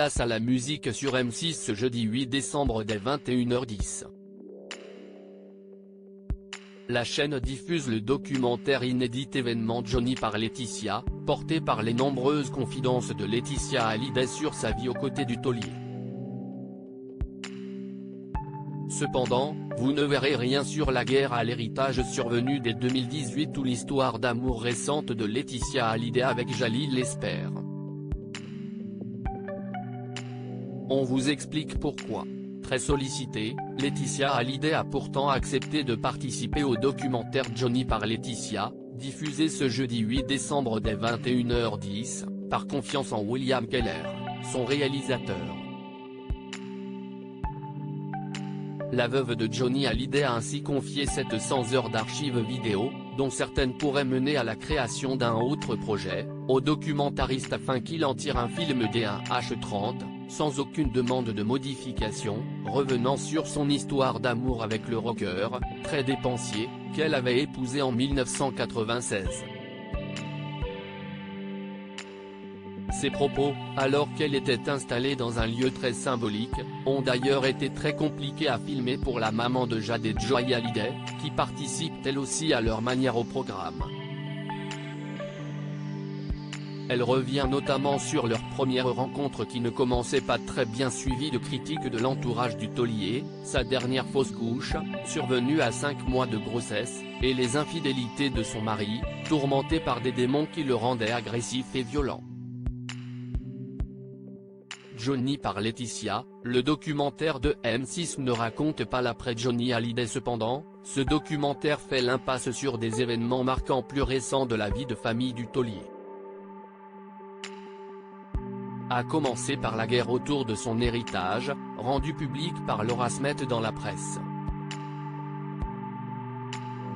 place à la musique sur M6 ce jeudi 8 décembre dès 21h10. La chaîne diffuse le documentaire inédit événement Johnny par Laetitia, porté par les nombreuses confidences de Laetitia Hallyday sur sa vie aux côtés du taulier. Cependant, vous ne verrez rien sur la guerre à l'héritage survenue dès 2018 ou l'histoire d'amour récente de Laetitia Hallyday avec Jalil Lesper. On vous explique pourquoi. Très sollicitée, Laetitia Hallyday a pourtant accepté de participer au documentaire Johnny par Laetitia, diffusé ce jeudi 8 décembre dès 21h10, par confiance en William Keller, son réalisateur. La veuve de Johnny Hallyday a ainsi confié 700 heures d'archives vidéo, dont certaines pourraient mener à la création d'un autre projet, au documentariste afin qu'il en tire un film D1H30, sans aucune demande de modification, revenant sur son histoire d'amour avec le rocker, très dépensier, qu'elle avait épousé en 1996. Ses propos, alors qu'elle était installée dans un lieu très symbolique, ont d'ailleurs été très compliqués à filmer pour la maman de Jade et Joy Hallyday, qui participent elles aussi à leur manière au programme. Elle revient notamment sur leur première rencontre qui ne commençait pas très bien, suivie de critiques de l'entourage du taulier, sa dernière fausse couche, survenue à 5 mois de grossesse, et les infidélités de son mari, tourmenté par des démons qui le rendaient agressif et violent. Johnny par Laetitia, le documentaire de M6 ne raconte pas l'après Johnny Hallyday. Cependant, ce documentaire fait l'impasse sur des événements marquants plus récents de la vie de famille du taulier. A commencer par la guerre autour de son héritage, rendu public par Laura Smet dans la presse.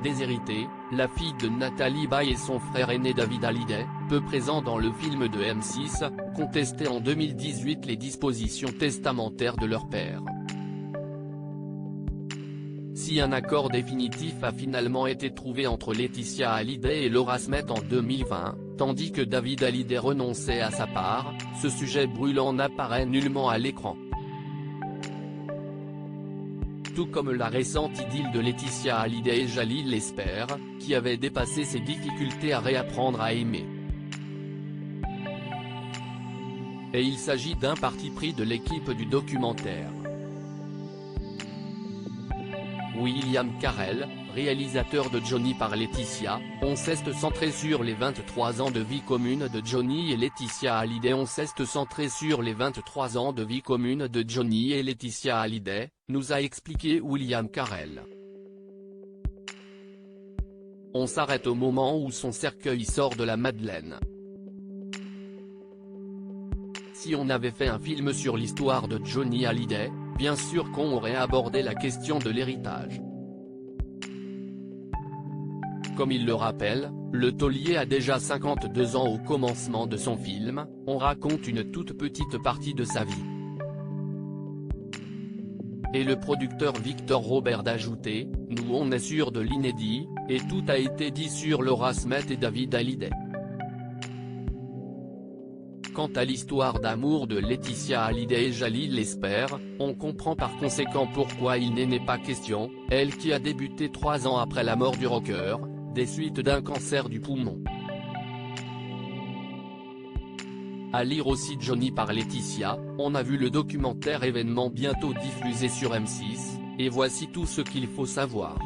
Déshéritée, la fille de Nathalie Baye et son frère aîné David Hallyday, peu présent dans le film de M6, contestaient en 2018 les dispositions testamentaires de leur père. Si un accord définitif a finalement été trouvé entre Laetitia Hallyday et Laura Smet en 2020, tandis que David Hallyday renonçait à sa part, ce sujet brûlant n'apparaît nullement à l'écran. Tout comme la récente idylle de Laetitia Hallyday et Jalil Lesper, qui avait dépassé ses difficultés à réapprendre à aimer. Et il s'agit d'un parti pris de l'équipe du documentaire. William Carell, réalisateur de Johnny par Laetitia, on s'est centré sur les 23 ans de vie commune de Johnny et Laetitia Hallyday. On s'est centré sur les 23 ans de vie commune de Johnny et Laetitia Hallyday, nous a expliqué William Carell. On s'arrête au moment où son cercueil sort de la Madeleine. Si on avait fait un film sur l'histoire de Johnny Hallyday, bien sûr qu'on aurait abordé la question de l'héritage. Comme il le rappelle, le taulier a déjà 52 ans au commencement de son film, on raconte une toute petite partie de sa vie. Et le producteur Victor Robert d'ajouter, nous on est sûr de l'inédit, et tout a été dit sur Laura Smet et David Hallyday. Quant à l'histoire d'amour de Laetitia Hallyday et Jalil Lesper, on comprend par conséquent pourquoi il n'est pas question, elle qui a débuté 3 ans après la mort du rocker, des suites d'un cancer du poumon. À lire aussi Johnny par Laetitia, on a vu le documentaire événement bientôt diffusé sur M6, et voici tout ce qu'il faut savoir.